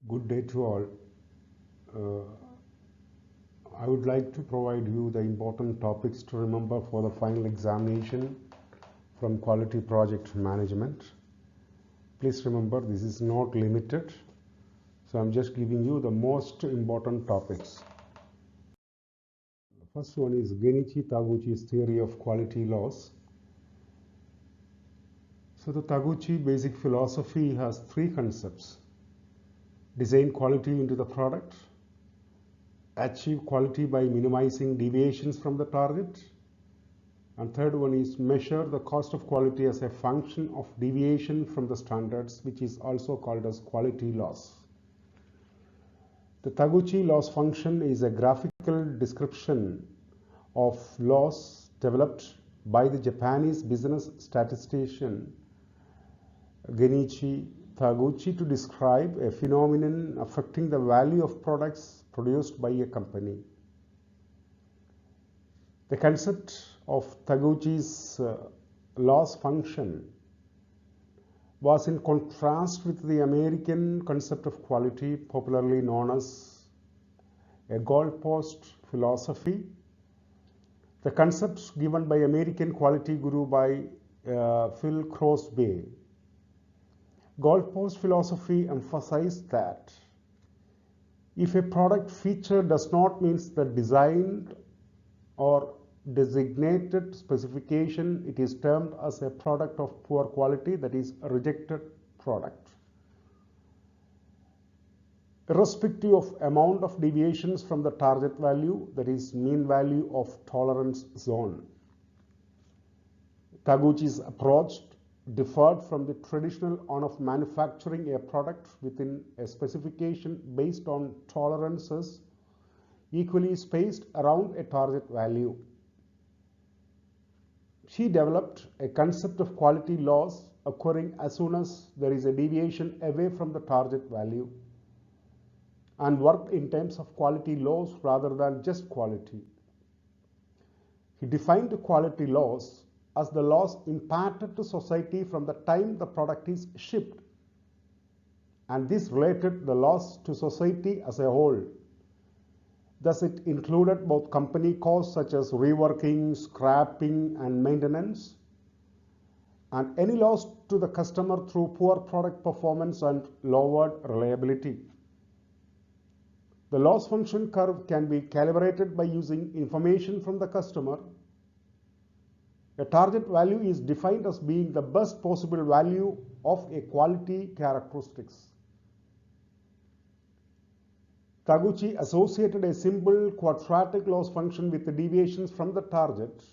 Good day to all. I would like to provide you the important topics to remember for the final examination from Quality Project Management. Please remember this is not limited, so I'm just giving you the most important topics. The first one is Genichi Taguchi's theory of quality loss. So the Taguchi basic philosophy has three concepts: design quality into the product, achieve quality by minimizing deviations from the target, and third one is measure the cost of quality as a function of deviation from the standards, which is also called as quality loss. The Taguchi loss function is a graphical description of loss developed by the Japanese business statistician Genichi Taguchi to describe a phenomenon affecting the value of products produced by a company. The concept of Taguchi's loss function was in contrast with the American concept of quality, popularly known as a goalpost philosophy. The concepts given by American quality guru by Phil Crosby. Goalpost philosophy emphasized that if a product feature does not meet the designed or designated specification, it is termed as a product of poor quality, that is a rejected product, irrespective of amount of deviations from the target value, that is mean value of tolerance zone. Taguchi's approach differed from the traditional one of manufacturing a product within a specification based on tolerances equally spaced around a target value. She developed a concept of quality loss occurring as soon as there is a deviation away from the target value, and worked in terms of quality loss rather than just quality. He defined quality loss as the loss imparted to society from the time the product is shipped, and this related the loss to society as a whole. Thus, it included both company costs such as reworking, scrapping, and maintenance, and any loss to the customer through poor product performance and lowered reliability. The loss function curve can be calibrated by using information from the customer. A target value is defined as being the best possible value of a quality characteristics. Taguchi associated a simple quadratic loss function with the deviations from the target.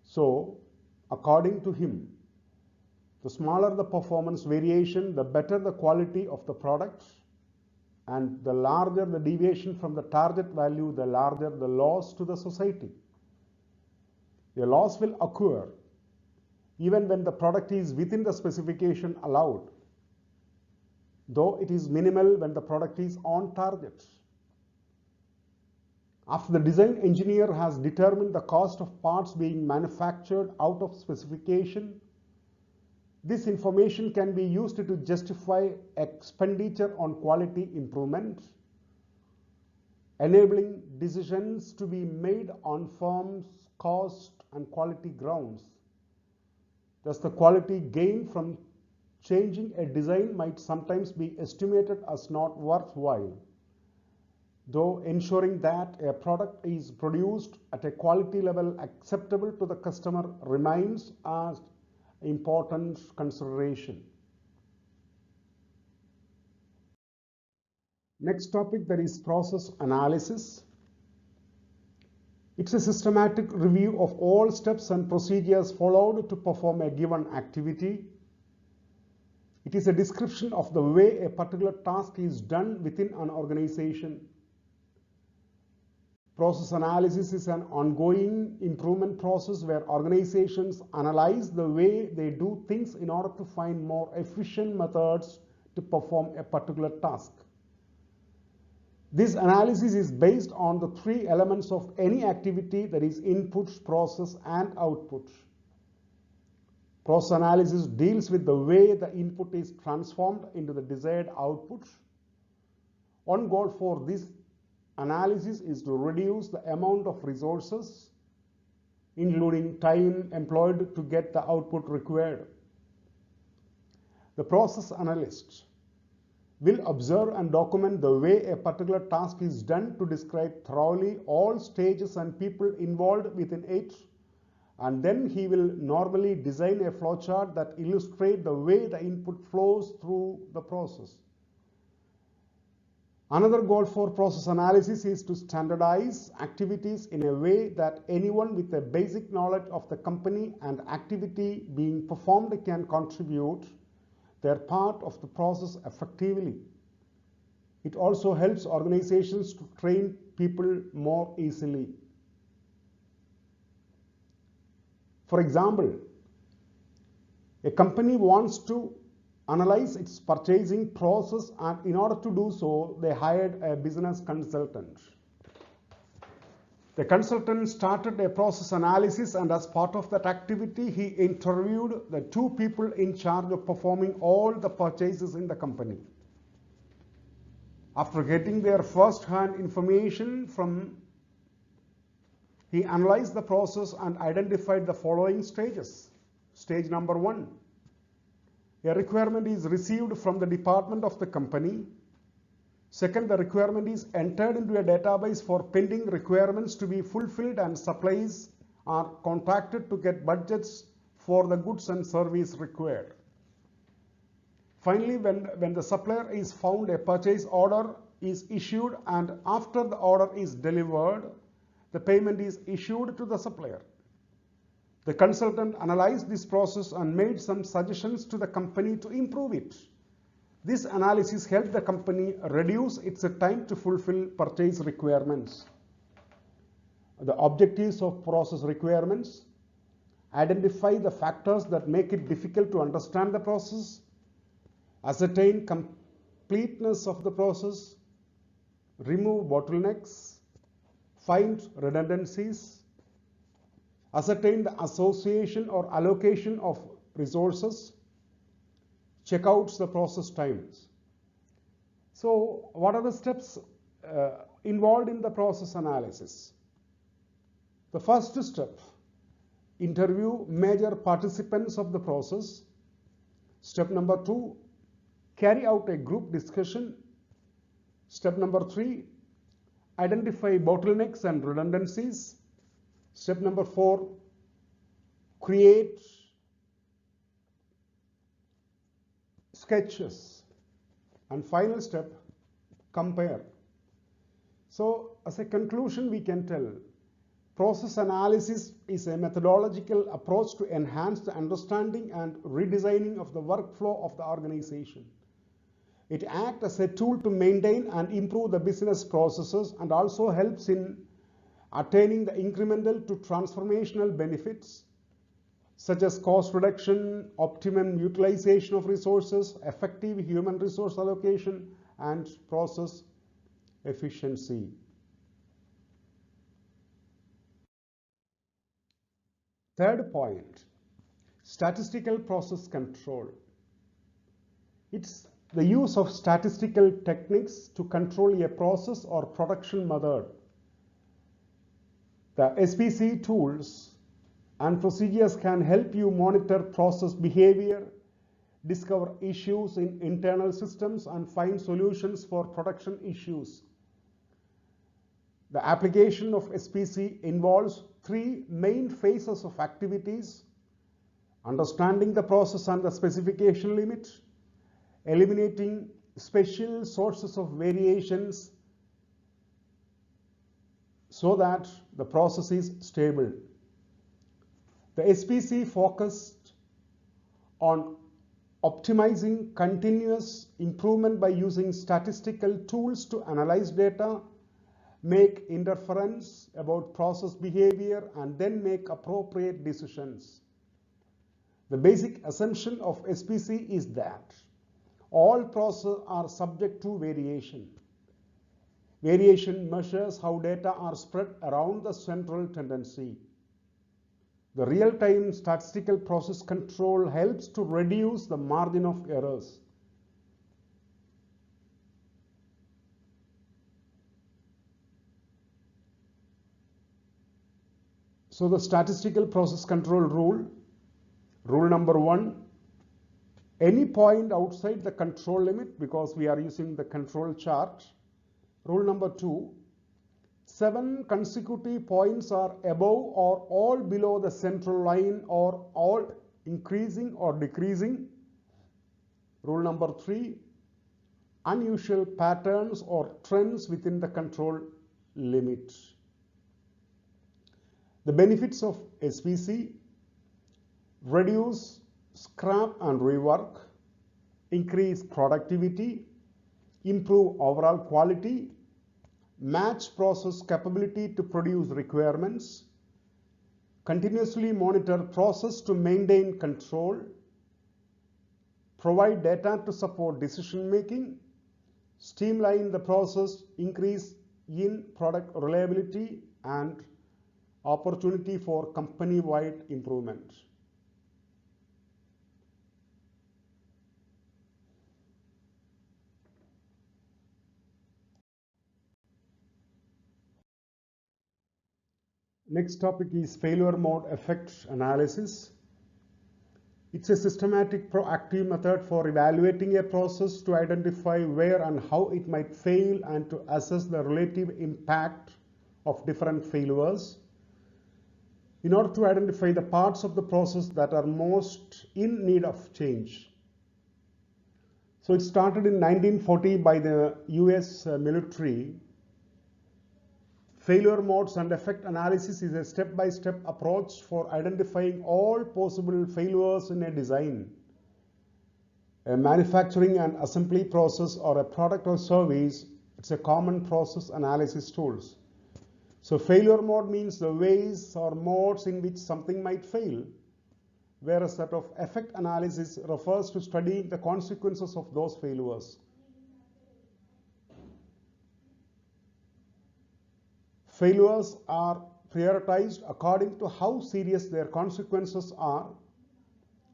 So, according to him, the smaller the performance variation, the better the quality of the product, and the larger the deviation from the target value, the larger the loss to the society. A loss will occur even when the product is within the specification allowed, though it is minimal when the product is on target. After the design engineer has determined the cost of parts being manufactured out of specification, this information can be used to justify expenditure on quality improvement, enabling decisions to be made on firms' cost and quality grounds. Thus, the quality gain from changing a design might sometimes be estimated as not worthwhile, though ensuring that a product is produced at a quality level acceptable to the customer remains an important consideration. Next topic, that is process analysis. It's a systematic review of all steps and procedures followed to perform a given activity. It is a description of the way a particular task is done within an organization. Process analysis is an ongoing improvement process where organizations analyze the way they do things in order to find more efficient methods to perform a particular task. This analysis is based on the three elements of any activity, that is input, process, and output. Process analysis deals with the way the input is transformed into the desired output. One goal for this analysis is to reduce the amount of resources, including time employed to get the output required. The process analyst will observe and document the way a particular task is done to describe thoroughly all stages and people involved within it, and then he will normally design a flowchart that illustrates the way the input flows through the process. Another goal for process analysis is to standardize activities in a way that anyone with a basic knowledge of the company and activity being performed can contribute their part of the process effectively. It also helps organizations to train people more easily. For example, a company wants to analyze its purchasing process, and in order to do so, they hired a business consultant. The consultant started a process analysis, and as part of that activity, he interviewed the two people in charge of performing all the purchases in the company. After getting their first-hand information he analyzed the process and identified the following stages. Stage number 1. A requirement is received from the department of the company. Second, the requirement is entered into a database for pending requirements to be fulfilled, and suppliers are contacted to get budgets for the goods and service required. Finally, when the supplier is found, a purchase order is issued, and after the order is delivered, the payment is issued to the supplier. The consultant analyzed this process and made some suggestions to the company to improve it. This analysis helped the company reduce its time to fulfill purchase requirements. The objectives of process requirements: identify the factors that make it difficult to understand the process, ascertain completeness of the process, remove bottlenecks, find redundancies, ascertain the association or allocation of resources, check out the process times. So, what are the steps involved in the process analysis? The first step: interview major participants of the process. Step number 2: carry out a group discussion. Step number 3: identify bottlenecks and redundancies. Step number 4: create sketches. And final step: compare. So, as a conclusion, we can tell process analysis is a methodological approach to enhance the understanding and redesigning of the workflow of the organization. It acts as a tool to maintain and improve the business processes, and also helps in attaining the incremental to transformational benefits such as cost reduction, optimum utilization of resources, effective human resource allocation, and process efficiency. Third point: statistical process control. It's the use of statistical techniques to control a process or production method. The SPC tools and procedures can help you monitor process behavior, discover issues in internal systems, and find solutions for production issues. The application of SPC involves 3 main phases of activities: understanding the process and the specification limit, eliminating special sources of variations so that the process is stable. The SPC focused on optimizing continuous improvement by using statistical tools to analyze data, make inference about process behavior, and then make appropriate decisions. The basic assumption of SPC is that all processes are subject to variation. Variation measures how data are spread around the central tendency. The real-time statistical process control helps to reduce the margin of errors. So the statistical process control rule number 1, any point outside the control limit, because we are using the control chart. Rule number 2, 7 consecutive points are above or all below the central line or all increasing or decreasing. Rule number 3, unusual patterns or trends within the control limit. The benefits of SPC: reduce scrap and rework, increase productivity, improve overall quality, match process capability to produce requirements, continuously monitor process to maintain control, provide data to support decision making, streamline the process, increase in product reliability, and opportunity for company-wide improvement. Next topic is failure mode effect analysis. It's a systematic, proactive method for evaluating a process to identify where and how it might fail and to assess the relative impact of different failures in order to identify the parts of the process that are most in need of change. So it started in 1940 by the US military. Failure modes and effect analysis is a step-by-step approach for identifying all possible failures in a design, a manufacturing and assembly process, or a product or service. It's a common process analysis tools. So failure mode means the ways or modes in which something might fail, whereas that of effect analysis refers to studying the consequences of those failures. Failures are prioritized according to how serious their consequences are,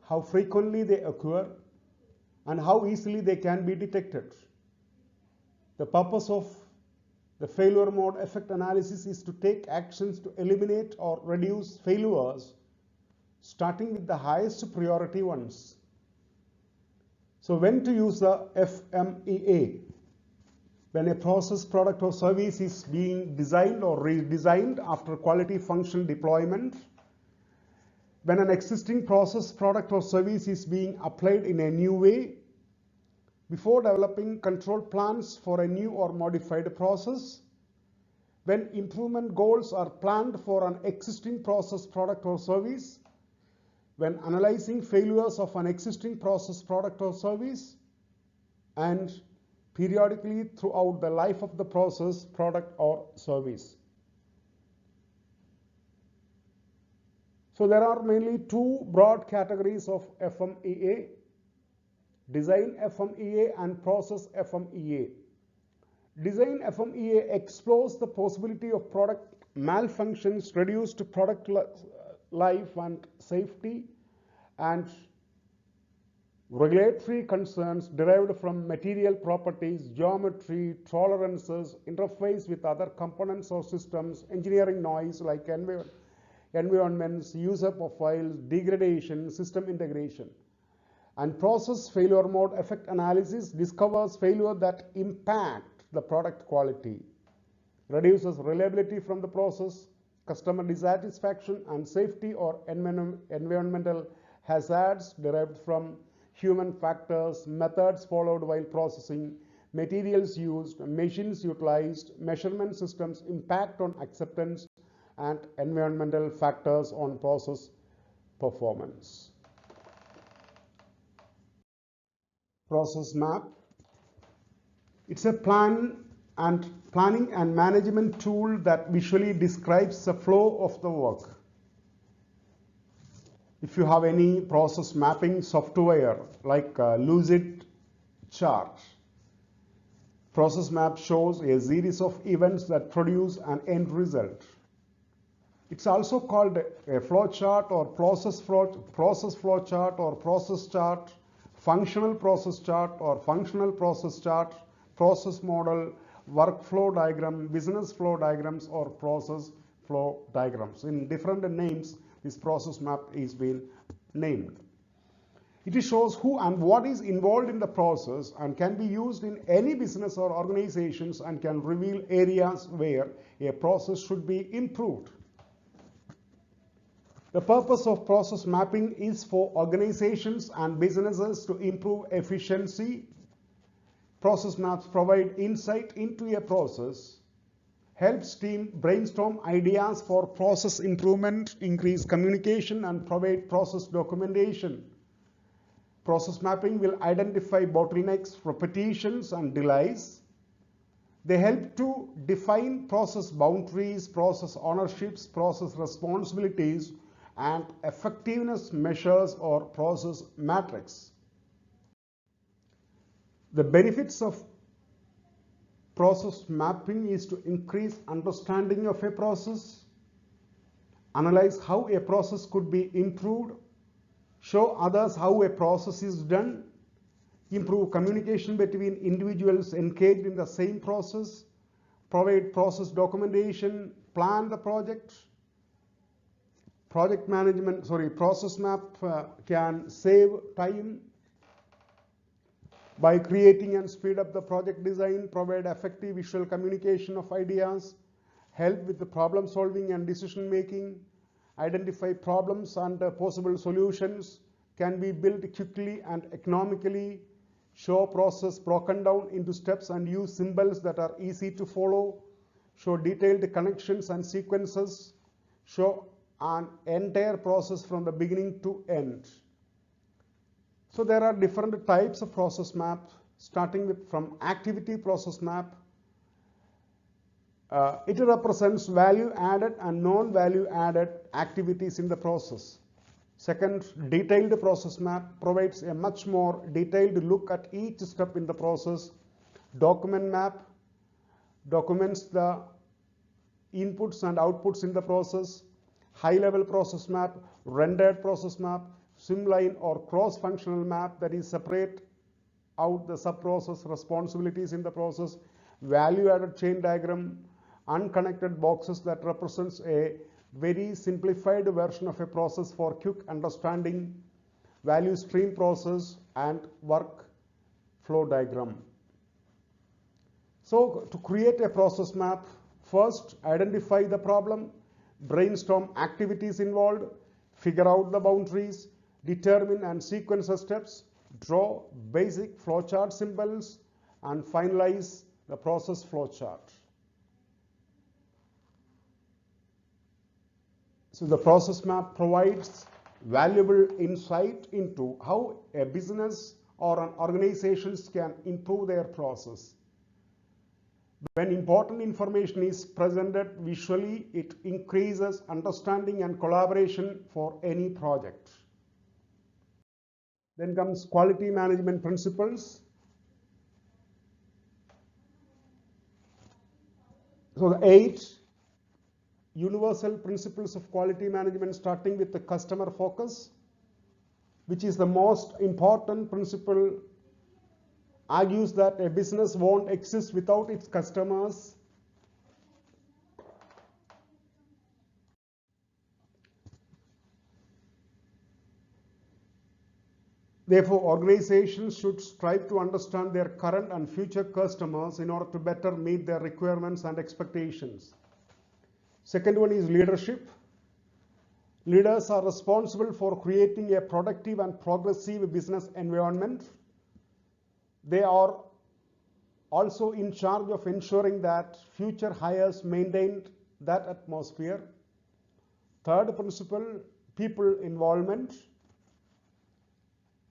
how frequently they occur, and how easily they can be detected. The purpose of the failure mode effect analysis is to take actions to eliminate or reduce failures, starting with the highest priority ones. So when to use the FMEA? When a process, product, or service is being designed or redesigned after quality function deployment, when an existing process, product, or service is being applied in a new way, before developing control plans for a new or modified process, when improvement goals are planned for an existing process, product, or service, when analyzing failures of an existing process, product, or service, and periodically throughout the life of the process, product, or service. So there are mainly two broad categories of FMEA: design FMEA and process FMEA. Design FMEA explores the possibility of product malfunctions, reduced product life and safety, and regulatory concerns derived from material properties, geometry, tolerances, interface with other components or systems, engineering noise like environments, user profiles, degradation, system integration. And process failure mode effect analysis discovers failure that impact the product quality, reduces reliability from the process, customer dissatisfaction, and safety or environmental hazards derived from human factors, methods followed while processing, materials used, machines utilized, measurement systems impact on acceptance, and environmental factors on process performance. Process map. It's a planning and management tool that visually describes the flow of the work. If you have any process mapping software like Lucid Chart, process map shows a series of events that produce an end result. It's also called a flow chart or process flow chart or process chart, functional process chart or functional process chart, process model, workflow diagram, business flow diagrams or process flow diagrams. In different names, this process map is being named. It shows who and what is involved in the process and can be used in any business or organizations and can reveal areas where a process should be improved. The purpose of process mapping is for organizations and businesses to improve efficiency. Process maps provide insight into a process, helps team brainstorm ideas for process improvement, increase communication, and provide process documentation. Process mapping will identify bottlenecks, repetitions, and delays. They help to define process boundaries, process ownerships, process responsibilities, and effectiveness measures or process matrix. The benefits of process mapping is to increase understanding of a process, analyze how a process could be improved, show others how a process is done, improve communication between individuals engaged in the same process, provide process documentation, plan the project. Process map can save time by creating and speed up the project design, provide effective visual communication of ideas, help with the problem solving and decision making, identify problems and possible solutions, can be built quickly and economically, show process broken down into steps and use symbols that are easy to follow, show detailed connections and sequences, show an entire process from the beginning to end. So there are different types of process map, starting with from activity process map. It represents value added and non-value added activities in the process. Second, detailed process map provides a much more detailed look at each step in the process. Document map documents the inputs and outputs in the process. High-level process map, rendered process map, swimline or cross-functional map that is separate out the sub-process responsibilities in the process, value-added chain diagram, unconnected boxes that represents a very simplified version of a process for quick understanding, value stream process, and work flow diagram. So to create a process map, first identify the problem, brainstorm activities involved, figure out the boundaries, determine and sequence the steps, draw basic flowchart symbols, and finalize the process flowchart. So the process map provides valuable insight into how a business or an organization can improve their process. When important information is presented visually, it increases understanding and collaboration for any project. Then comes quality management principles. So the 8 universal principles of quality management, starting with the customer focus, which is the most important principle, argues that a business won't exist without its customers. Therefore, organizations should strive to understand their current and future customers in order to better meet their requirements and expectations. Second one is leadership. Leaders are responsible for creating a productive and progressive business environment. They are also in charge of ensuring that future hires maintain that atmosphere. Third principle, people involvement.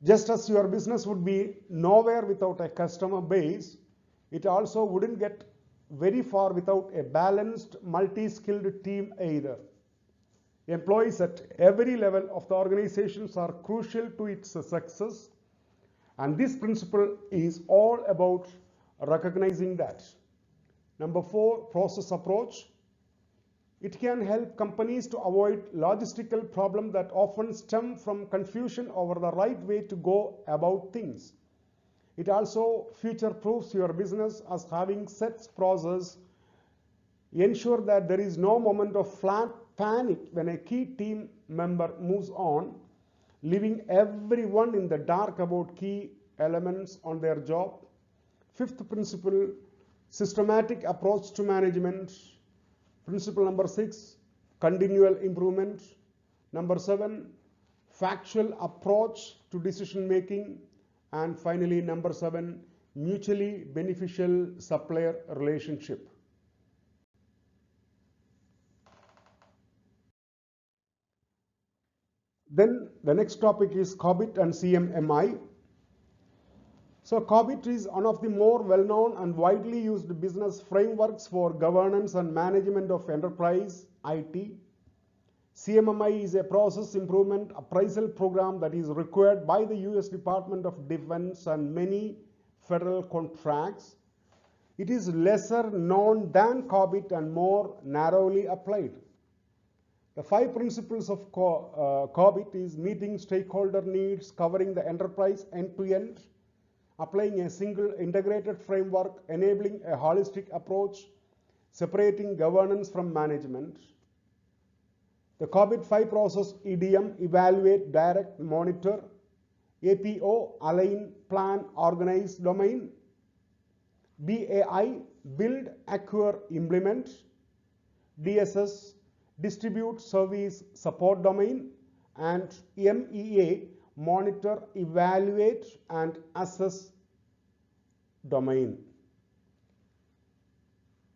Just as your business would be nowhere without a customer base, it also wouldn't get very far without a balanced, multi-skilled team either. Employees at every level of the organizations are crucial to its success, and this principle is all about recognizing that. Number 4, process approach. It can help companies to avoid logistical problems that often stem from confusion over the right way to go about things. It also future-proofs your business as having sets process ensure that there is no moment of flat panic when a key team member moves on, leaving everyone in the dark about key elements on their job. Fifth principle, systematic approach to management. Principle number 6, continual improvement. Number 7, factual approach to decision making. And finally, number 7, mutually beneficial supplier relationship. Then the next topic is COBIT and CMMI. So COBIT is one of the more well-known and widely used business frameworks for governance and management of enterprise IT. CMMI is a process improvement appraisal program that is required by the US Department of Defense and many federal contracts. It is lesser known than COBIT and more narrowly applied. The 5 principles of COBIT is meeting stakeholder needs, covering the enterprise end-to-end, applying a single integrated framework, enabling a holistic approach, separating governance from management. The COBIT 5 process: EDM, evaluate, direct, monitor; APO, align, plan, organize, domain; BAI, build, acquire, implement; DSS, distribute, service, support domain; and MEA, monitor, evaluate, and assess domain.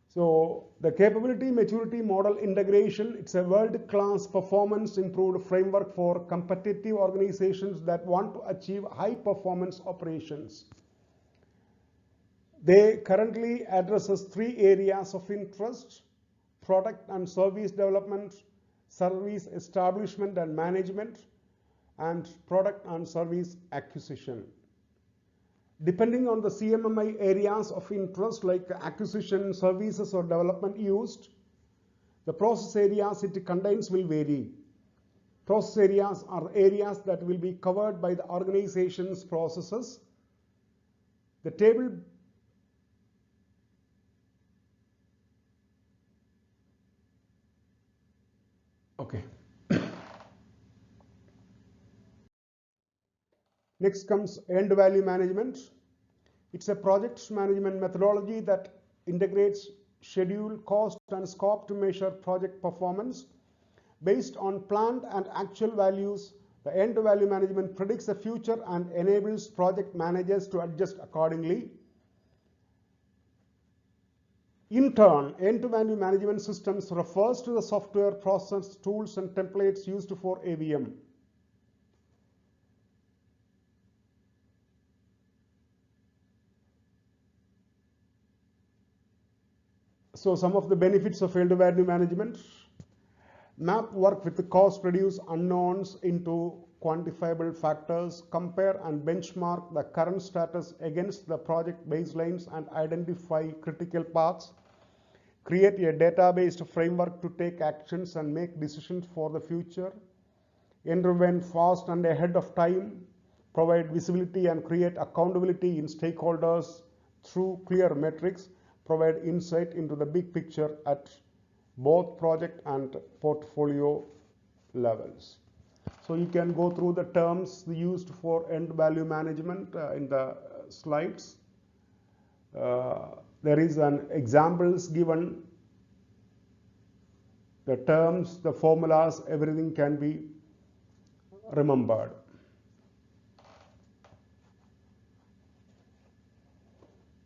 So the capability maturity model integration, it's a world-class performance improved framework for competitive organizations that want to achieve high performance operations. They currently addresses 3 areas of interest: product and service development, service establishment and management, and product and service acquisition. Depending on the CMMI areas of interest like acquisition, services or development used, the process areas it contains will vary. Process areas are areas that will be covered by the organization's processes. The table Next comes end value management. It's a project management methodology that integrates schedule, cost, and scope to measure project performance. Based on planned and actual values, the end value management predicts the future and enables project managers to adjust accordingly. In turn, end value management systems refers to the software, process, tools, and templates used for AVM. So some of the benefits of end value management: map work with the cost, reduce unknowns into quantifiable factors, compare and benchmark the current status against the project baselines and identify critical paths, create a data-based framework to take actions and make decisions for the future, intervene fast and ahead of time, provide visibility and create accountability in stakeholders through clear metrics, provide insight into the big picture at both project and portfolio levels. So you can go through the terms used for end value management in the slides. There is an examples given. The terms, the formulas, everything can be remembered.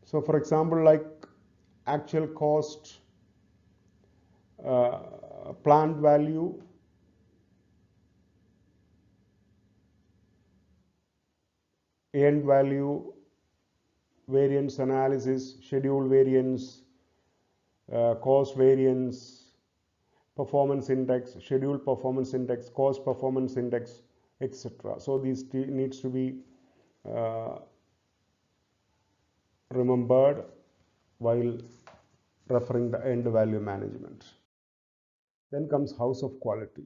So for example, like actual cost, planned value, end value, variance analysis, schedule variance, cost variance, performance index, schedule performance index, cost performance index, etc. So these needs to be remembered while referring the end value management. Then comes house of quality.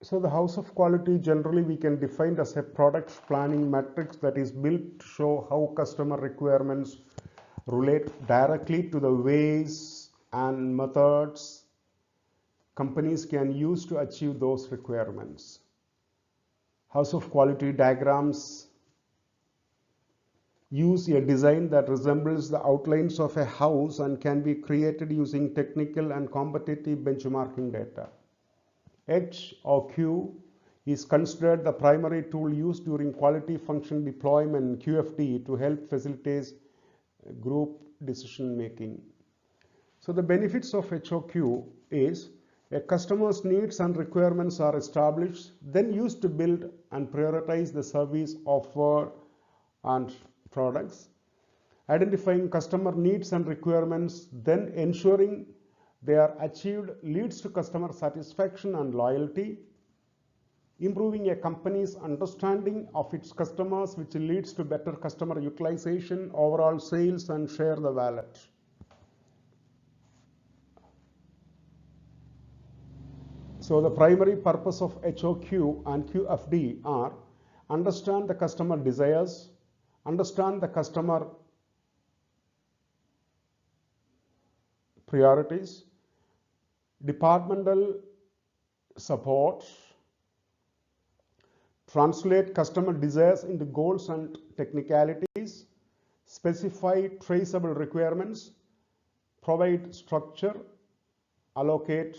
So the house of quality generally we can define as a product planning matrix that is built to show how customer requirements relate directly to the ways and methods companies can use to achieve those requirements. House of quality diagrams use a design that resembles the outlines of a house and can be created using technical and competitive benchmarking data. H or Q is considered the primary tool used during quality function deployment QFD to help facilitate group decision making. So the benefits of HOQ is a customer's needs and requirements are established, then used to build and prioritize the service offer and products. Identifying customer needs and requirements, then ensuring they are achieved leads to customer satisfaction and loyalty. Improving a company's understanding of its customers, which leads to better customer utilization, overall sales, and share the wallet. So the primary purpose of HOQ and QFD are understand the customer desires, understand the customer priorities, departmental support, translate customer desires into goals and technicalities, specify traceable requirements, provide structure, allocate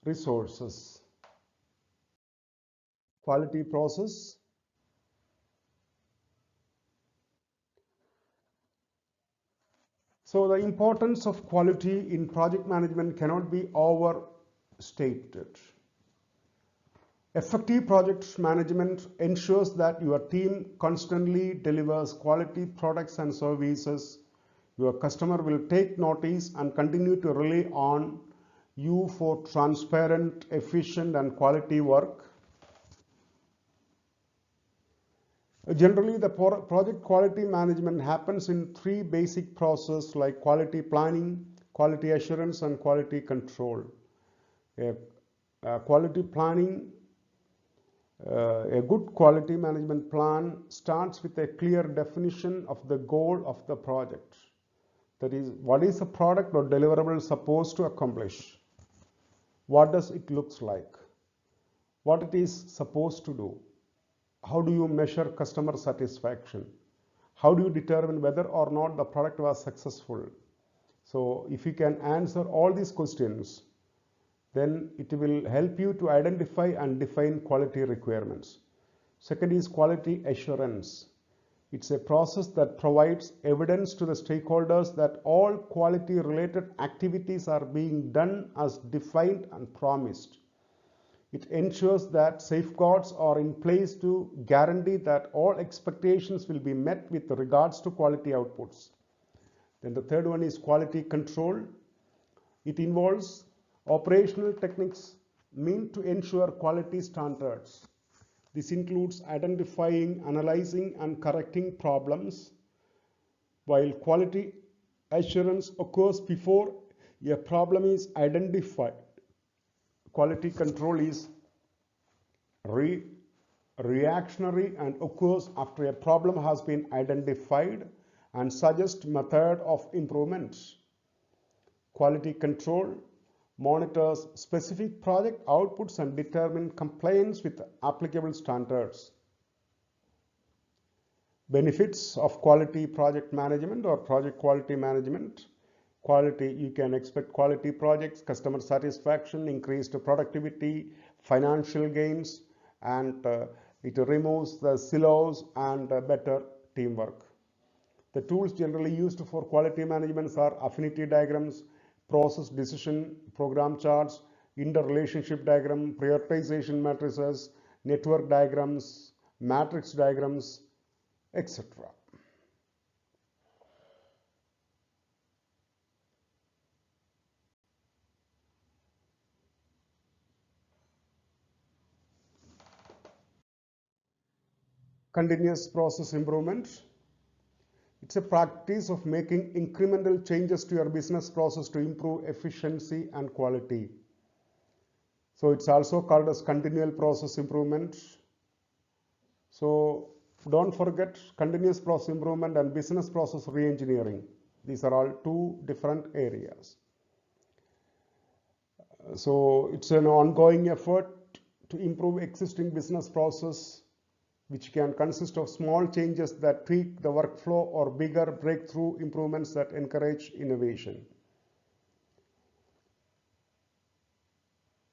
resources. Quality process. So the importance of quality in project management cannot be overstated. Effective project management ensures that your team constantly delivers quality products and services. Your customer will take notice and continue to rely on you for transparent, efficient, and quality work. Generally, the project quality management happens in three basic processes like quality planning, quality assurance, and quality control. Quality planning, a good quality management plan starts with a clear definition of the goal of the project. That is, what is the product or deliverable supposed to accomplish? What does it look like? What it is supposed to do? How do you measure customer satisfaction? How do you determine whether or not the product was successful? So if you can answer all these questions, then it will help you to identify and define quality requirements. Second is quality assurance. It's a process that provides evidence to the stakeholders that all quality related activities are being done as defined and promised. It ensures that safeguards are in place to guarantee that all expectations will be met with regards to quality outputs. Then the third one is quality control. It involves operational techniques meant to ensure quality standards. This includes identifying, analyzing, and correcting problems, while quality assurance occurs before a problem is identified. Quality control is reactionary and occurs after a problem has been identified and suggests method of improvement. Quality control monitors specific project outputs and determines compliance with applicable standards. Benefits of quality project management or project quality management. Quality, you can expect quality projects, customer satisfaction, increased productivity, financial gains, and it removes the silos and better teamwork. The tools generally used for quality management are affinity diagrams, process decision program charts, interrelationship diagram, prioritization matrices, network diagrams, matrix diagrams, etc. Continuous process improvement. It's a practice of making incremental changes to your business process to improve efficiency and quality. So it's also called as continual process improvement. So don't forget continuous process improvement and business process re-engineering. These are all two different areas. So it's an ongoing effort to improve existing business process, which can consist of small changes that tweak the workflow or bigger breakthrough improvements that encourage innovation.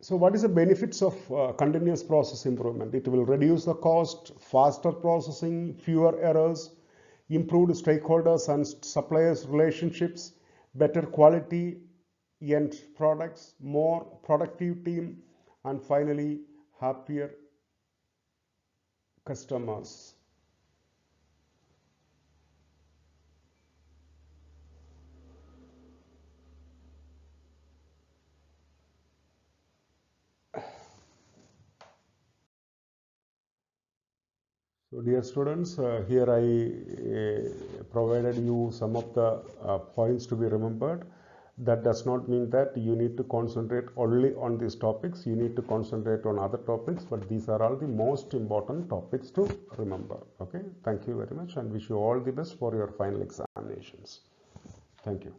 So what is the benefits of continuous process improvement? It will reduce the cost, faster processing, fewer errors, improved stakeholders and suppliers relationships, better quality end products, more productive team, and finally happier customers. So dear students, here I provided you some of the points to be remembered. That does not mean that you need to concentrate only on these topics. You need to concentrate on other topics, but these are all the most important topics to remember. Okay, thank you very much and wish you all the best for your final examinations. Thank you.